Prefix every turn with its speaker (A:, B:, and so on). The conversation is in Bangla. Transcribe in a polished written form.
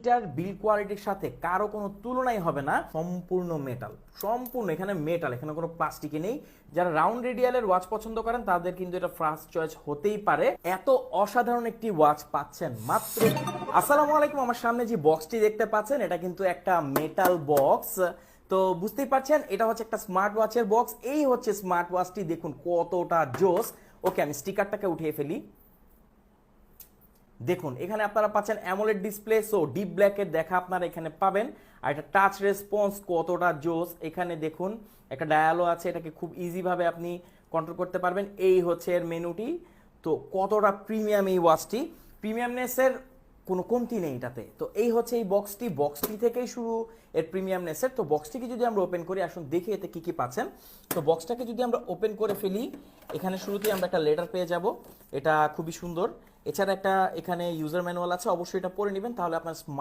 A: এইটার বিল্ড কোয়ালিটির সাথে কারো কোনো তুলনাই হবে না। সম্পূর্ণ মেটাল, সম্পূর্ণ এখানে মেটাল, এখানে কোনো প্লাস্টিকই নেই। যারা রাউন্ড রেডিয়ালের ওয়াচ পছন্দ করেন তাদের কিন্তু এটা ফার্স্ট চয়েস হতেই পারে। এত অসাধারণ একটি ওয়াচ পাচ্ছেন মাত্র। আসসালামু আলাইকুম, আমার সামনে যে বক্সটি দেখতে পাচ্ছেন এটা কিন্তু একটা মেটাল বক্স। তো বুঝতেই পারছেন এটা হচ্ছে একটা স্মার্ট ওয়াচের বক্স। এই হচ্ছে স্মার্ট ওয়াচটি, দেখুন কতটা জোস। ওকে, আমি স্টিকারটাকে উঠিয়ে ফেলি। দেখুন এখানে আপনারা পাচ্ছেন অ্যামোলেড ডিসপ্লে, সো ডিপ ব্ল্যাকের দেখা আপনারা এখানে পাবেন। আর এটা টাচ রেসপন্স কতটা জোস, এখানে দেখুন একটা ডায়ালও আছে, এটাকে খুব ইজিভাবে আপনি কন্ট্রোল করতে পারবেন। এই হচ্ছে এর মেনুটি। তো কতটা প্রিমিয়াম এই ওয়াচটি, প্রিমিয়ামনেসের কোনো কমতি নেই এটাতে। তো এই হচ্ছে এই বক্সটি থেকেই শুরু এর প্রিমিয়ামনেসের। তো বক্সটিকে যদি আমরা ওপেন করি, আসুন দেখি এতে কি কি পাচ্ছেন। তো বক্সটাকে যদি আমরা ওপেন করে ফেলি, এখানে শুরুতেই আমরা একটা লেটার পেয়ে যাব, এটা খুবই সুন্দর। এছাড়া একটা এখানে ইউজার ম্যানুয়াল আছে, অবশ্যই এটা পড়ে নেবেন, তাহলে আপনার স্মার্ট